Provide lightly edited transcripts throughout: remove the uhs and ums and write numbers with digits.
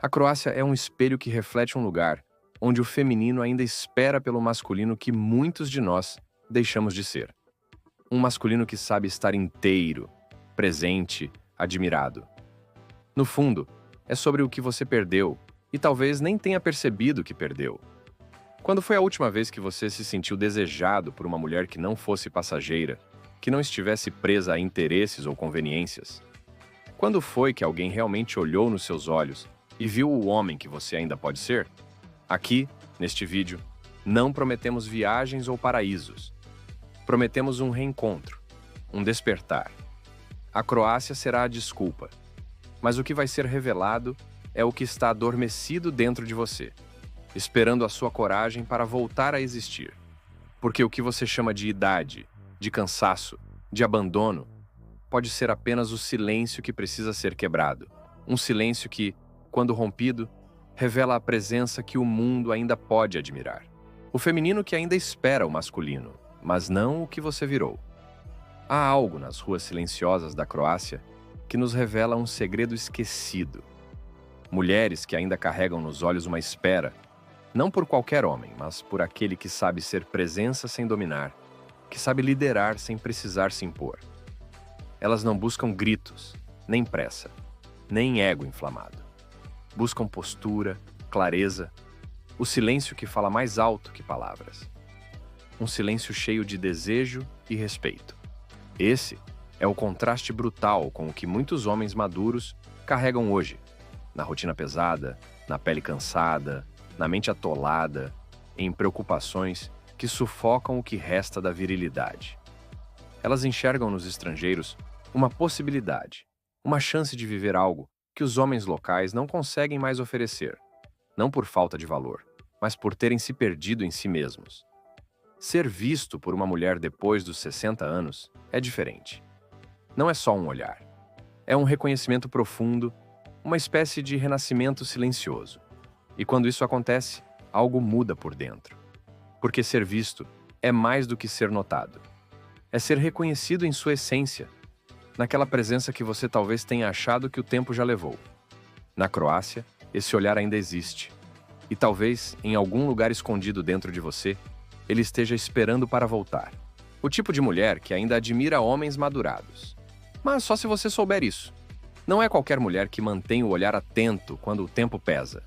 A Croácia é um espelho que reflete um lugar onde o feminino ainda espera pelo masculino que muitos de nós deixamos de ser. Um masculino que sabe estar inteiro, presente, admirado. No fundo, é sobre o que você perdeu e talvez nem tenha percebido que perdeu. Quando foi a última vez que você se sentiu desejado por uma mulher que não fosse passageira, que não estivesse presa a interesses ou conveniências? Quando foi que alguém realmente olhou nos seus olhos e viu o homem que você ainda pode ser? Aqui, neste vídeo, não prometemos viagens ou paraísos. Prometemos um reencontro, um despertar. A Croácia será a desculpa, mas o que vai ser revelado é o que está adormecido dentro de você, esperando a sua coragem para voltar a existir. Porque o que você chama de idade, de cansaço, de abandono, pode ser apenas o silêncio que precisa ser quebrado. Um silêncio que, quando rompido, revela a presença que o mundo ainda pode admirar. O feminino que ainda espera o masculino, mas não o que você virou. Há algo nas ruas silenciosas da Croácia que nos revela um segredo esquecido. Mulheres que ainda carregam nos olhos uma espera, não por qualquer homem, mas por aquele que sabe ser presença sem dominar, que sabe liderar sem precisar se impor. Elas não buscam gritos, nem pressa, nem ego inflamado. Buscam postura, clareza, o silêncio que fala mais alto que palavras. Um silêncio cheio de desejo e respeito. Esse é o contraste brutal com o que muitos homens maduros carregam hoje, na rotina pesada, na pele cansada, na mente atolada, em preocupações que sufocam o que resta da virilidade. Elas enxergam nos estrangeiros uma possibilidade, uma chance de viver algo que os homens locais não conseguem mais oferecer, não por falta de valor, mas por terem se perdido em si mesmos. Ser visto por uma mulher depois dos 60 anos é diferente. Não é só um olhar. É um reconhecimento profundo, uma espécie de renascimento silencioso. E quando isso acontece, algo muda por dentro. Porque ser visto é mais do que ser notado. É ser reconhecido em sua essência, naquela presença que você talvez tenha achado que o tempo já levou. Na Croácia, esse olhar ainda existe. E talvez, em algum lugar escondido dentro de você, ele esteja esperando para voltar. O tipo de mulher que ainda admira homens madurados. Mas só se você souber isso. Não é qualquer mulher que mantém o olhar atento quando o tempo pesa.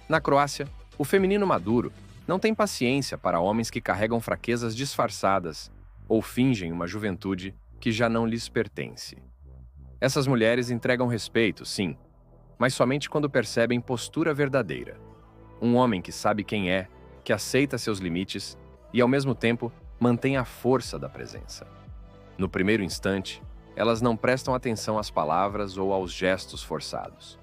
Na Croácia, o feminino maduro não tem paciência para homens que carregam fraquezas disfarçadas ou fingem uma juventude que já não lhes pertence. Essas mulheres entregam respeito, sim, mas somente quando percebem postura verdadeira. Um homem que sabe quem é, que aceita seus limites e, ao mesmo tempo, mantém a força da presença. No primeiro instante, elas não prestam atenção às palavras ou aos gestos forçados.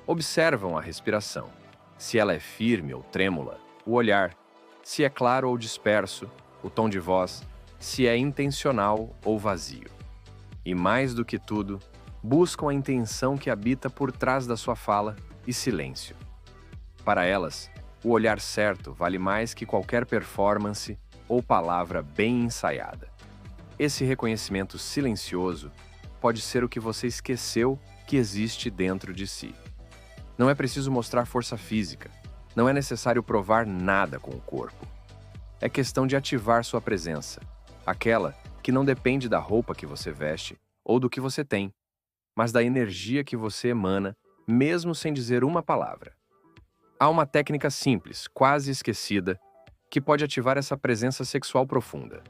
Observam a respiração, se ela é firme ou trêmula, o olhar, se é claro ou disperso, o tom de voz, se é intencional ou vazio. E mais do que tudo, buscam a intenção que habita por trás da sua fala e silêncio. Para elas, o olhar certo vale mais que qualquer performance ou palavra bem ensaiada. Esse reconhecimento silencioso pode ser o que você esqueceu que existe dentro de si. Não é preciso mostrar força física, não é necessário provar nada com o corpo. É questão de ativar sua presença, aquela que não depende da roupa que você veste ou do que você tem, mas da energia que você emana, mesmo sem dizer uma palavra. Há uma técnica simples, quase esquecida, que pode ativar essa presença sexual profunda.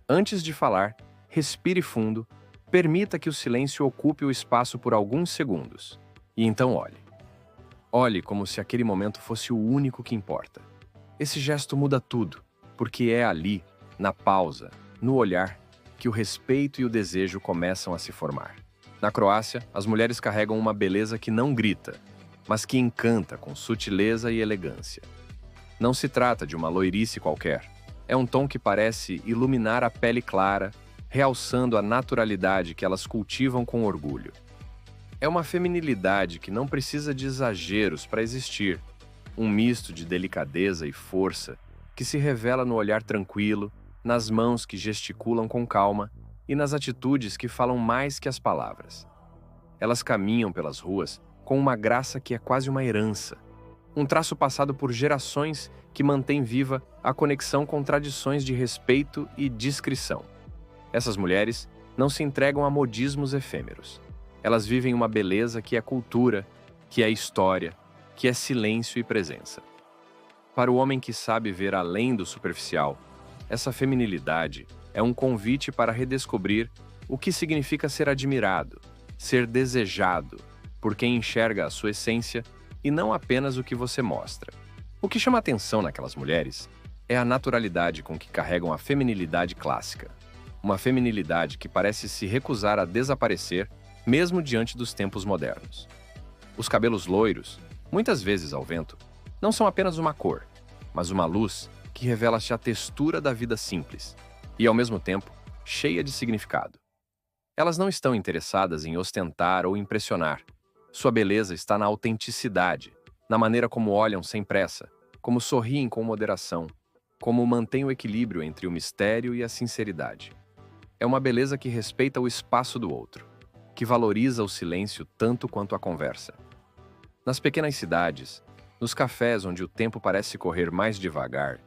Antes de falar, respire fundo, permita que o silêncio ocupe o espaço por alguns segundos. E então olhe. Olhe como se aquele momento fosse o único que importa. Esse gesto muda tudo, porque é ali, na pausa, no olhar, que o respeito e o desejo começam a se formar. Na Croácia, as mulheres carregam uma beleza que não grita, mas que encanta com sutileza e elegância. Não se trata de uma loirice qualquer. É um tom que parece iluminar a pele clara, realçando a naturalidade que elas cultivam com orgulho. É uma feminilidade que não precisa de exageros para existir, um misto de delicadeza e força que se revela no olhar tranquilo, nas mãos que gesticulam com calma e nas atitudes que falam mais que as palavras. Elas caminham pelas ruas com uma graça que é quase uma herança. Um traço passado por gerações que mantém viva a conexão com tradições de respeito e discrição. Essas mulheres não se entregam a modismos efêmeros. Elas vivem uma beleza que é cultura, que é história, que é silêncio e presença. Para o homem que sabe ver além do superficial, essa feminilidade é um convite para redescobrir o que significa ser admirado, ser desejado, por quem enxerga a sua essência e não apenas o que você mostra. O que chama atenção naquelas mulheres é a naturalidade com que carregam a feminilidade clássica. Uma feminilidade que parece se recusar a desaparecer, mesmo diante dos tempos modernos. Os cabelos loiros, muitas vezes ao vento, não são apenas uma cor, mas uma luz que revela-te a textura da vida simples e, ao mesmo tempo, cheia de significado. Elas não estão interessadas em ostentar ou impressionar. Sua beleza está na autenticidade, na maneira como olham sem pressa, como sorriem com moderação, como mantêm o equilíbrio entre o mistério e a sinceridade. É uma beleza que respeita o espaço do outro, que valoriza o silêncio tanto quanto a conversa. Nas pequenas cidades, nos cafés onde o tempo parece correr mais devagar,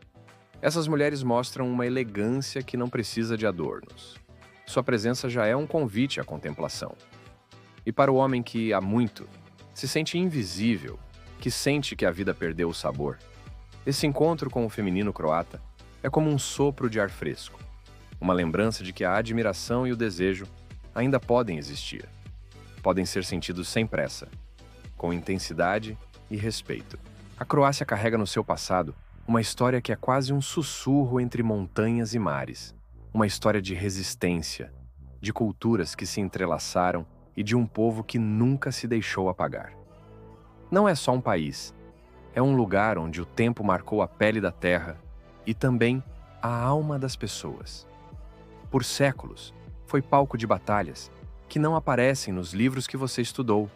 essas mulheres mostram uma elegância que não precisa de adornos. Sua presença já é um convite à contemplação. E para o homem que, há muito, se sente invisível, que sente que a vida perdeu o sabor, esse encontro com o feminino croata é como um sopro de ar fresco, uma lembrança de que a admiração e o desejo ainda podem existir. Podem ser sentidos sem pressa, com intensidade e respeito. A Croácia carrega no seu passado uma história que é quase um sussurro entre montanhas e mares. Uma história de resistência, de culturas que se entrelaçaram e de um povo que nunca se deixou apagar. Não é só um país, é um lugar onde o tempo marcou a pele da terra e também a alma das pessoas. Por séculos, foi palco de batalhas que não aparecem nos livros que você estudou,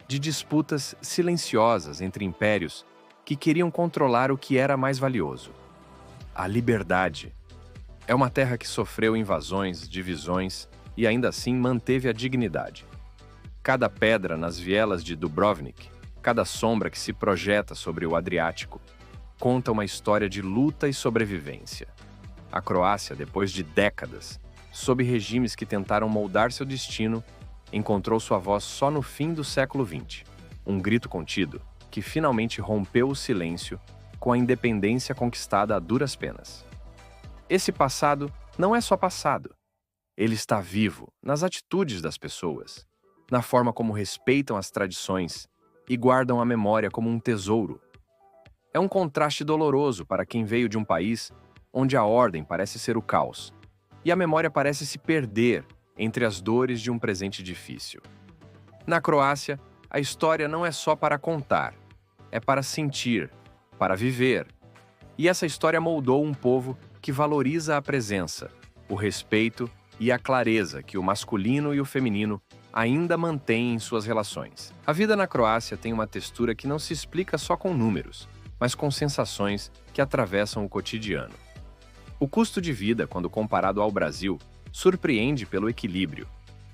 de disputas silenciosas entre impérios que queriam controlar o que era mais valioso: a liberdade. É uma terra que sofreu invasões, divisões e ainda assim manteve a dignidade. Cada pedra nas vielas de Dubrovnik, cada sombra que se projeta sobre o Adriático, conta uma história de luta e sobrevivência. A Croácia, depois de décadas, sob regimes que tentaram moldar seu destino, encontrou sua voz só no fim do século XX. Um grito contido que finalmente rompeu o silêncio com a independência conquistada a duras penas. Esse passado não é só passado. Ele está vivo nas atitudes das pessoas, na forma como respeitam as tradições e guardam a memória como um tesouro. É um contraste doloroso para quem veio de um país onde a ordem parece ser o caos e a memória parece se perder entre as dores de um presente difícil. Na Croácia, a história não é só para contar, é para sentir, para viver. E essa história moldou um povo que valoriza a presença, o respeito e a clareza que o masculino e o feminino ainda mantêm em suas relações. A vida na Croácia tem uma textura que não se explica só com números, mas com sensações que atravessam o cotidiano. O custo de vida, quando comparado ao Brasil, surpreende pelo equilíbrio.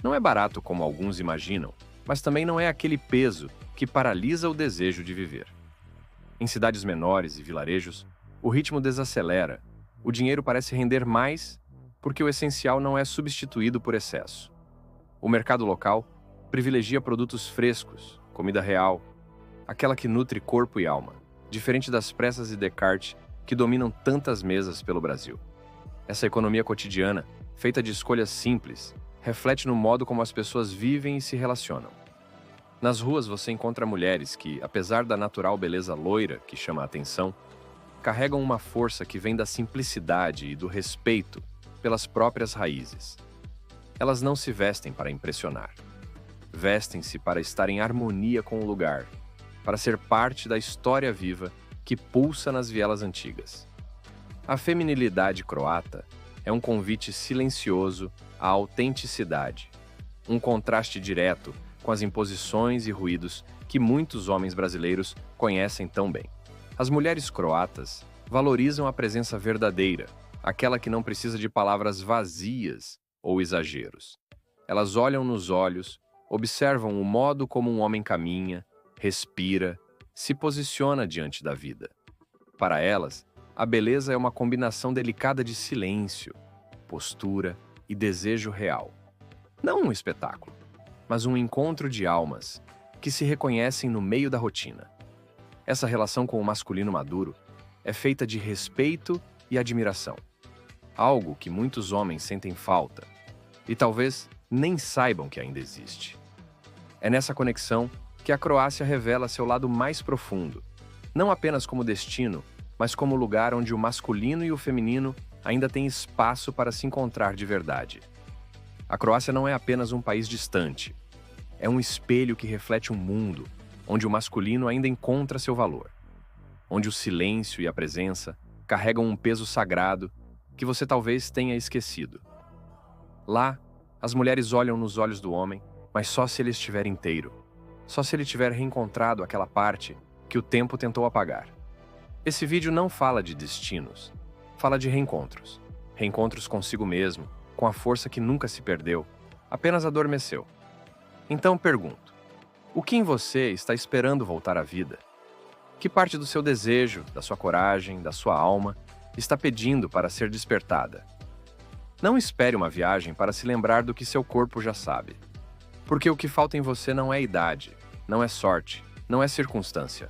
Não é barato como alguns imaginam, mas também não é aquele peso que paralisa o desejo de viver. Em cidades menores e vilarejos, o ritmo desacelera, o dinheiro parece render mais porque o essencial não é substituído por excesso. O mercado local privilegia produtos frescos, comida real, aquela que nutre corpo e alma, diferente das pressas e Descartes que dominam tantas mesas pelo Brasil. Essa economia cotidiana, feita de escolhas simples, reflete no modo como as pessoas vivem e se relacionam. Nas ruas você encontra mulheres que, apesar da natural beleza loira que chama a atenção, carregam uma força que vem da simplicidade e do respeito pelas próprias raízes. Elas não se vestem para impressionar. Vestem-se para estar em harmonia com o lugar, para ser parte da história viva que pulsa nas vielas antigas. A feminilidade croata é um convite silencioso à autenticidade, um contraste direto com as imposições e ruídos que muitos homens brasileiros conhecem tão bem. As mulheres croatas valorizam a presença verdadeira, aquela que não precisa de palavras vazias ou exageros. Elas olham nos olhos, observam o modo como um homem caminha, respira, se posiciona diante da vida. Para elas, a beleza é uma combinação delicada de silêncio, postura e desejo real. Não um espetáculo, mas um encontro de almas que se reconhecem no meio da rotina. Essa relação com o masculino maduro é feita de respeito e admiração, algo que muitos homens sentem falta e talvez nem saibam que ainda existe. É nessa conexão que a Croácia revela seu lado mais profundo, não apenas como destino, mas como lugar onde o masculino e o feminino ainda têm espaço para se encontrar de verdade. A Croácia não é apenas um país distante, é um espelho que reflete um mundo onde o masculino ainda encontra seu valor, onde o silêncio e a presença carregam um peso sagrado que você talvez tenha esquecido. Lá, as mulheres olham nos olhos do homem, mas só se ele estiver inteiro, só se ele tiver reencontrado aquela parte que o tempo tentou apagar. Esse vídeo não fala de destinos, fala de reencontros. Reencontros consigo mesmo, com a força que nunca se perdeu, apenas adormeceu. Então pergunto, o que em você está esperando voltar à vida? Que parte do seu desejo, da sua coragem, da sua alma, está pedindo para ser despertada? Não espere uma viagem para se lembrar do que seu corpo já sabe. Porque o que falta em você não é idade, não é sorte, não é circunstância.